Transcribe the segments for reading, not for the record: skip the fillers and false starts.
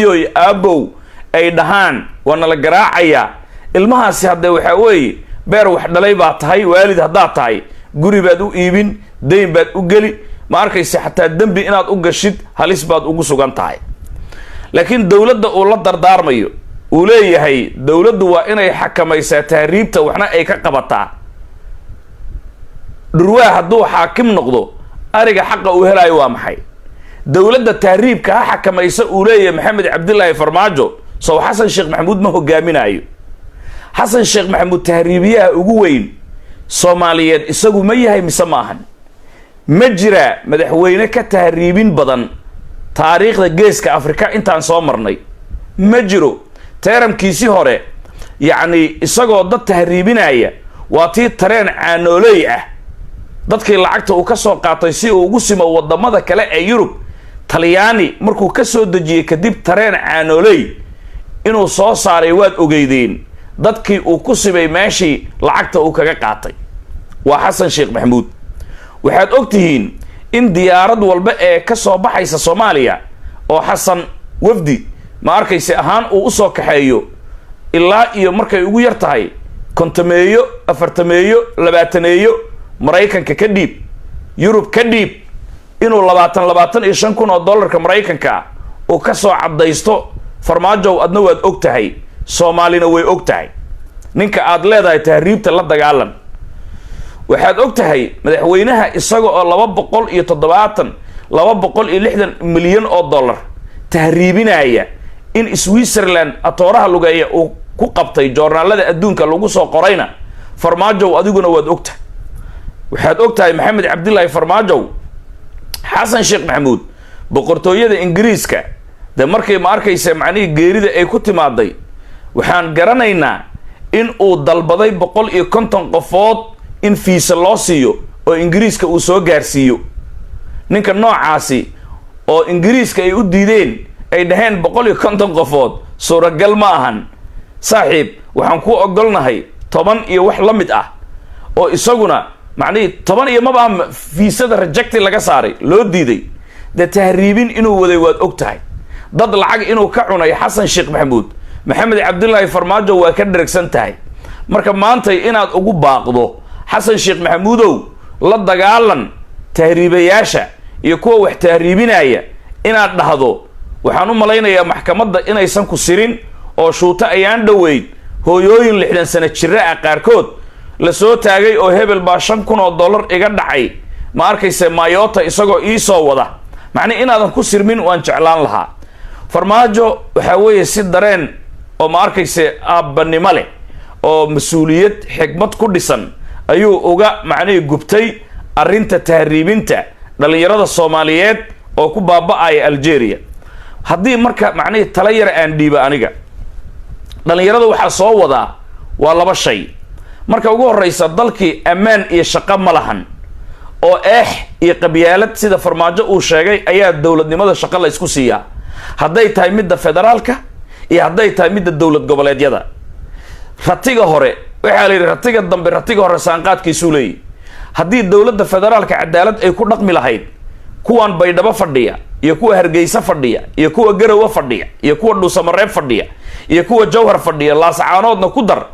yoy aabow ay dhahaan wana la garaacaya ilmahaasi hadda waxa weey beer wax dhalay baa tahay waalid hadda tahay guri baad u iibin deyn baad u gali ma arkaysa xataa dambi inaad u gashid halis baad ugu sugan tahay laakiin dawladda uu la dardaarmayo uu leeyahay dawladdu waa inay xakamaysaa tahriibta waxna ay ka qabataa dhurwaa hadduu xaakim noqdo ariga xaqa uu helayo waa maxay dawladda tahriibka ha xakamaysa uu leeyahay maxamed cabdillaahi farmaajo soo xasan sheekh maxamuud ma hogaaminayo xasan sheekh maxamuud tahriibiyaha ugu weyn Soomaaliyeed isagu ma yahay mise maahan ma jira madaxweyne ka tahriibin badan taariikhda geeska Afrika intaan soo marnay ma jiro teeramkiisi hore yacni isagoo dad tahriibinaya waa tii tareen caanooley ah dadkii lacagta uu ka soo qaatay si uu ugu simo wadamada kale ee Yurub Talyaani markuu ka soo dajiyay kadib tareen caanooley inuu soo saaray waad ogeydeen dadkii uu ku sibay meeshii lacagta uu kaga qaatay waa xasan sheekh maxamuud waxaad ogtihiin in diyaarad walba ee ka soo baxaysa Soomaaliya oo xasan wafdi ma arkaysi ahaan uu soo kaxeeyo ilaa iyo markay ugu yar tahay kontameeyo afartameeyo labaataneeyo Mareykanka ka dhiib Yurub ka dhiib inuu 25,000 oo dollarka Mareykanka oo ka soo cadaysto farmaajo adna waad ogtahay Soomaalina way ogtahay ninka aad leedahay tahriibta la dagaalan waxaad ogtahay madaxweynaha isaga oo 260 milyan oo dollar tahriibinaya in Switzerland atooraha lugeeya uu ku qabtay joornaalada adduunka lagu soo qorayna farmaajo adiguna waad ogtahay waxaad ogtahay maxamed cabdillaahi farmaajo xasan sheekh maxamuud boqortooyada ingiriiska de markay ma arkaysa macnii geerida ay ku timaaday waxaan garanaynaa in uu dalbaday 150 qofood in fiisa loo siiyo oo ingiriiska uu soo gaarsiiyo ninka noocaasi oo ingiriiska ay u diideen ay dhaheen 150 qofood suuragal ma ahan saaxiib waxaan ku ogolnahay 10 iyo wax la mid ah oo isaguna macnii 10 iyo maba fiisada rejecti laga saaray loo diiday de tahriibin inuu waday waad ogtahay dad lacag inuu ka cunay xasan sheekh maxamuud maxamed cabdillaahi farmaajo waa ka dharagsan tahay marka maanta inaad ugu baaqdo xasan sheekh maxamuudow la dagaalan tahriibayaasha iyo kuwa wax tahriibinaya inaad dhahdo waxaan u malaynayaa maxkamadda inaysan ku sirin oo shuuta ayaan dhaweyd hooyooyin 60 sano jira ah qaarkood la soo taagay oo hebel baa 5,000 oo dollar iga dhacay ma arkaysa Maayota isagoo ii soo wada macna inaadan ku sirmin waan jeclaan lahaa farmaajo waxa weeye si dareen oo ma arkaysa aabanimo leh oo mas'uuliyad xigmad ku dhisan ayuu uga macnay gubtay arinta tahriibinta dhalinyarada Soomaaliyeed oo ku baaba'ay Algeria haddii marka macnay tala yar aan dhiiba aniga dhalinyarada waxa soo wada waa laba shay marka ugu horeysa dalkii ammaan iyo shaqo ma lahan oo iyo qabyaalad sida farmaajo uu sheegay ayaa dawladnimada shaqo la isku siiyaa hadday tahay midda federaalka iyo hadday tahay midda dawlad goboleedyada ratiga hore waxa la yiri ratiga dambe ratiga hore saanqaadkiisu leeyahay haddii dawladda federaalka cadaalad ay ku dhaqmi lahayd kuwan baydhabo fadhiya iyo kuwa hargeysa fadhiya iyo kuwa garowe fadhiya iyo kuwa dhuusamareeb fadhiya iyo kuwa jawhar fadhiya laasacaanoodna ku dar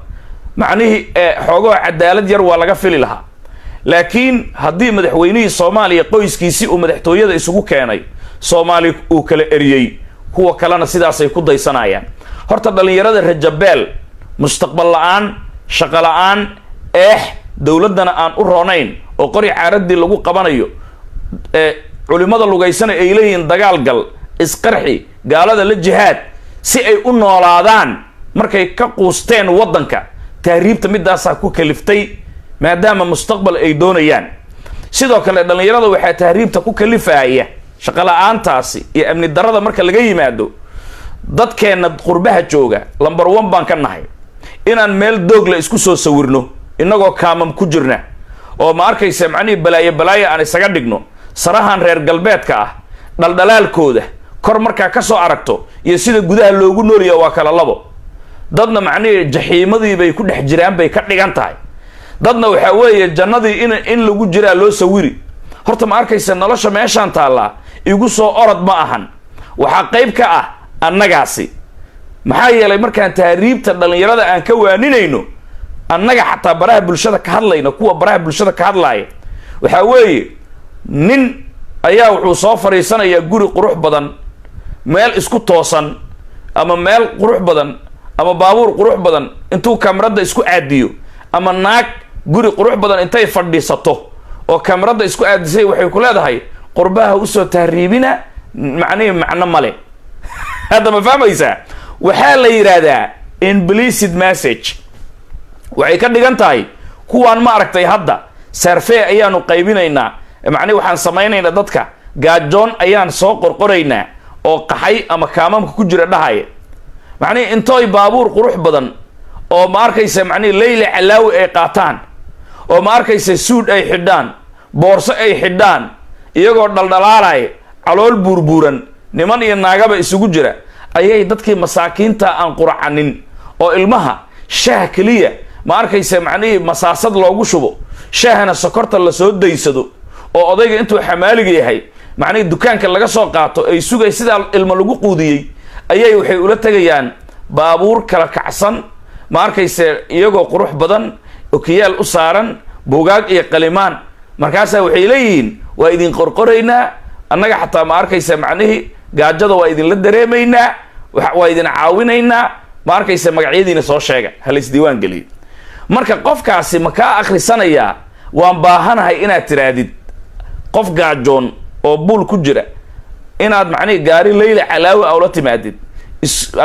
macnihi xoogo cadaalad yar waa laga fili lahaa laakiin haddii madaxweynihii Soomaaliya qoyskiisii uu madaxtooyada isugu keenay Soomaali uu kala eriyay kuwa kalena sidaas ay ku daysanayaan horta dhalinyarada rajabeel mustaqbal la'aan shaqo la'aan dawladana aan u roonayn oo qori caaradii lagu qabanayo culimada lugaysana ay leeyihiin dagaal gal isqarxi gaalada la jihaad si ay u noolaadaan markay ka quusteen wadanka tahriibta midaas ku kaliftay maadaama mustaqbal ay doonayaan sidoo kale dhalinyarada waxa tahriibta ku kalifaya shaqo la'aantaasi iyo amni darada marka laga yimaado dadkeena qurbaha jooga number 1 baan ka nahay inaan meel doog la isku soo sawirno inagoo kaamam ku jirna oo ma arkaysa macni balaayo aan isaga dhigno sarahan reer galbeedka ah dhaldhalaalkooda kor marka ka soo aragto iyo sida gudaha loogu nooliyo waa kala labo dadna macni jaxiimadii bay ku dhex jiraan bay ka dhigan tahay dadna waxa weeye jannadii in lagu jiraa loo sawiri horta ma arkaysa nolosha meeshan taala igu soo orod ma ahan waxa qayb ka ah annagaasi maxaa yeelay markaan tahriibta dhalinyarada aan ka waaninayno annaga xataa baraha bulshada ka hadlayna kuwa baraha bulshada ka hadlaaya waxaa weeye nin ayaa wuxuu soo fariisanayaa guri qurux badan meel isku toosan ama meel qurux badan ama baabuur qurux badan intuu kamarada isku aadiyo ama naag guri qurux badan intay fadhiisato oo kamarada isku aadisay waxay ku leedahay qurbaha usoo tahriibina macno male hadda ma fahmaysaa waxaa la yidhaahdaa implicit message waxay ka dhigan tahay kuwaan ma aragtay hadda survey ayaanu qaybinaynaa macnihi waxaan samaynaynaa dadka gaajoon ayaan soo qorqoraynaa oo qaxay ama kaamamka ku jira dhahaya macnihi intooy baabuur qurux badan oo ma arkaysa macnihi leyla calaawi ay qaataan oo ma arkaysa suud ay xidhaan boorso ay xidhaan iyagoo dhaldhalaalaya calool buurbuuran niman iyo naagaba isugu jira ayay dadkii masaakiinta aan quracanin oo ilmaha shaah keliya ma arkaysa macnihii masaasad loogu shubo shaahana sokorta lasoo daysado oo odayga intuu xamaaliga yahay macnihii dukaanka laga soo qaato ay sugay sidaa ilmo lagu quudiyey ayay waxay ula tegayaan baabuur kala kacsan ma arkaysa iyagoo qurux badan okiyaal u saaran buugaag iyo qalimaan markaasaa waxay leeyihiin waa idin qorqoraynaa annaga xataa ma arkaysa macnihii gaajada waa idinla dareemaynaa waa idin caawinaynaa ma arkaysa magacyadiina soo sheega halaisdiiwaan geliyo marka qofkaasi ma kaa akhrisanayaa waan baahanahay inaad tiraadid qof gaajoon oo buul ku jira inaad macnihi gaari leyla calaawi awla timaadid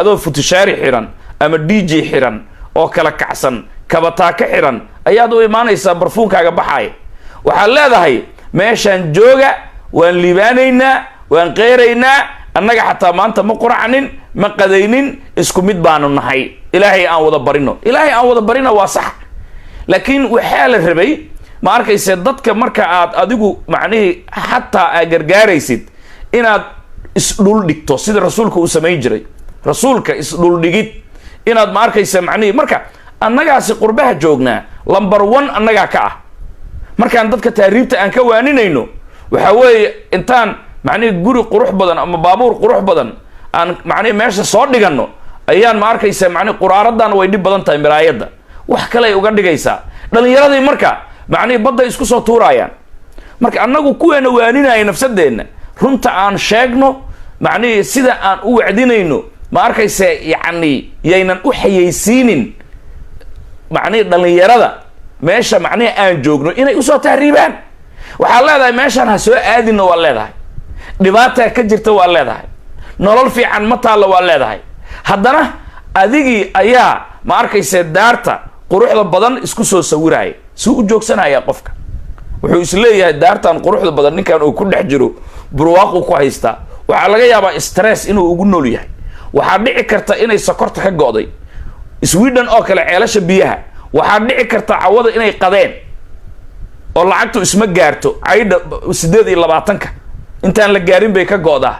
adoo futushaari xiran ama dj xiran oo kala kacsan kabataaka xiran ayaad u imaanaysaa barfuunkaaga baxaaya waxaad leedahay meeshaan jooga waan liibaanaynaa waan qeeraynaa annaga xataa maanta ma quracnin ma qadaynin isku mid baanu nahay ilaahay aan wada barino ilaahay aan wada barino waa sax laakiin waxaa la rabay ma arkayse dadka marka aad adigu macnihii xataa aad gargaaraysid inaad isdhul dhigto sida rasuulka uu samayn jiray rasuulka isdhul dhigid inaad ma arkayse macnihii marka annagaasi qurbaha joognaa lamber 1 annagaa ka ah markaan dadka tahriibta aan ka waaninayno waxaa weeye intaan macnihii guri qurux badan ama baabuur qurux badan aan macnihi meesha soo dhiganno ayaan ma arkaysa macnihi quraaradan way dhib badan tahay miraayadda wax kale ay uga dhigaysaa dhalinyaradii marka macnihi badday isku soo tuurayaan marka annagu kuweena waaninaya nafsadeenna runta aan sheegno macnihi sida aan u wacdinayno ma arkaysa yacni yaynan u xayaysiinin macnihi dhalinyarada meesha macnihi aan joogno inay usoo tahriibaan waxaad leedahay meeshaan ha soo aadinno waa leedahay dhibaataa ka jirta waa leedahay nolol fiican ma taalla waa leedahay haddana adigii ayaa ma arkaysa daarta quruxda badan isku soo sawiraya suu u joogsanaya qofka wuxuu isleeyahay daartan quruxda badan ninkan uu ku dhex jiro burwaaqu ku haystaa waxaa laga yaabaa stress inuu ugu nool yahay waxaa dhici karta inay sokorta ka go'day Sweden oo kale ceelasha biyaha waxaa dhici karta cawada inay qadeen oo lacagtu isma gaarto ayda 28ka intaan la gaarin bay ka go'daa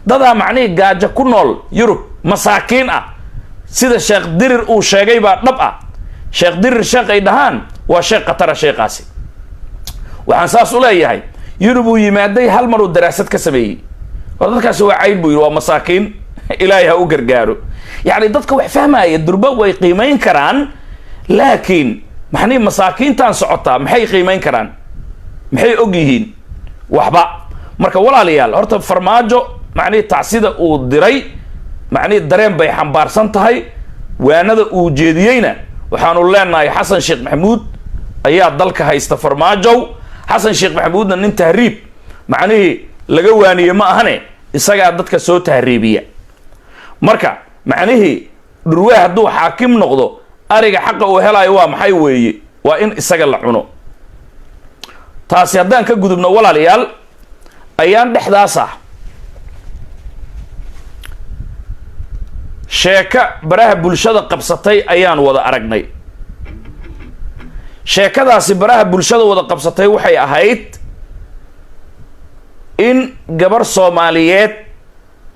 dadaa macnihii gaajo ku nool Yurub masaakiin ah sida Sheekh Dirir uu sheegay baa dhab ah Sheekh Dirir sheekh ay dhahaan waa sheekh qatara sheekhaasi waxaan saas u leeyahay Yurub uu yimaaday hal mar uu daraasad ka sameeyay oo dadkaasi waa cayb buu yiri waa masaakiin ilaahay ha u gargaaro yani dadka wax fahmaya durba way qiimeyn karaan laakiin maxay masaakiintan socotaa maxay qiimeyn karaan maxay og yihiin waxba marka walaalayaal horta farmaajo macnii tacsida uu diray macnii dareen bay xambaarsan tahay waanada uu jeediyeyna waxaanu leenahay xasan sheekh maxamuud ayaa dalka haysta farmaajo xasan sheekh maxamuudna nin tahriib macnii laga waaniye ma ahane isagaa dadka soo tahriibiya marka macnii dhurwaa hadduu xaakim noqdo ariga xaqa uu helayo waa maxay weeye waa in isaga la cuno taasi haddaan ka gudubno walaalayaal ayaan dhexdaas ah sheeka baraha bulshada qabsatay ayaan wada aragnay sheekadaasi baraha bulshada wada qabsatay waxay ahayd in gabar Soomaaliyeed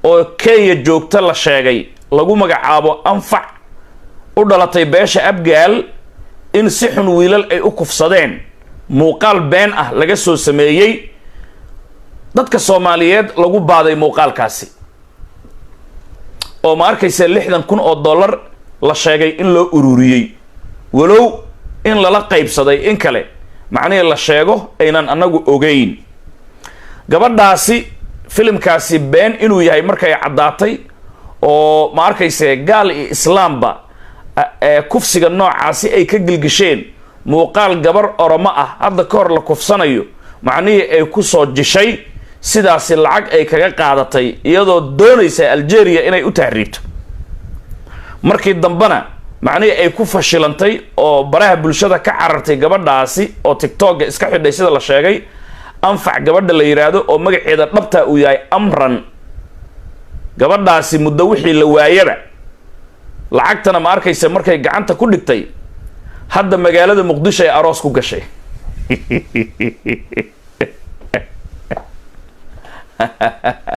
oo Kenya joogta la sheegay lagu magacaabo anfac u dhalatay beesha Abgaal in si xun wiilal ay u kufsadeen muuqaal been ah laga soo sameeyay dadka Soomaaliyeed lagu baaday muuqaalkaasi oo ma arkaysa 60,000 oo dollar la sheegay in loo ururiyay walow in lala qaybsaday in kale macnaheedu la sheego aynan anagu ogeyn gabadhaasi filimkaasi been inuu yahay markay cadaatay oo ma arkaysa gaal iyo islaamba kufsiga noocaasi ay ka gilgisheen muuqaal gabar oromo ah hadda ka hor la kufsanayo macnaheedu ay ku soo jishay sidaasi lacag ay kaga qaadatay iyadoo doonaysa Algeria inay u tahriibto markii dambana macnaheedu ay ku fashilantay oo baraha bulshada ka carartay gabadhaasi oo TikTok iska xidhay sida la sheegay anfac gabadha la yiraahdo oo magaceeda dhabta uu yahay Amran gabadhaasi muddo wixii la waayaba lacagtana ma arkaysa markay gacanta ku dhigtay hadda magaalada Muqdisho ay aroos ku gashay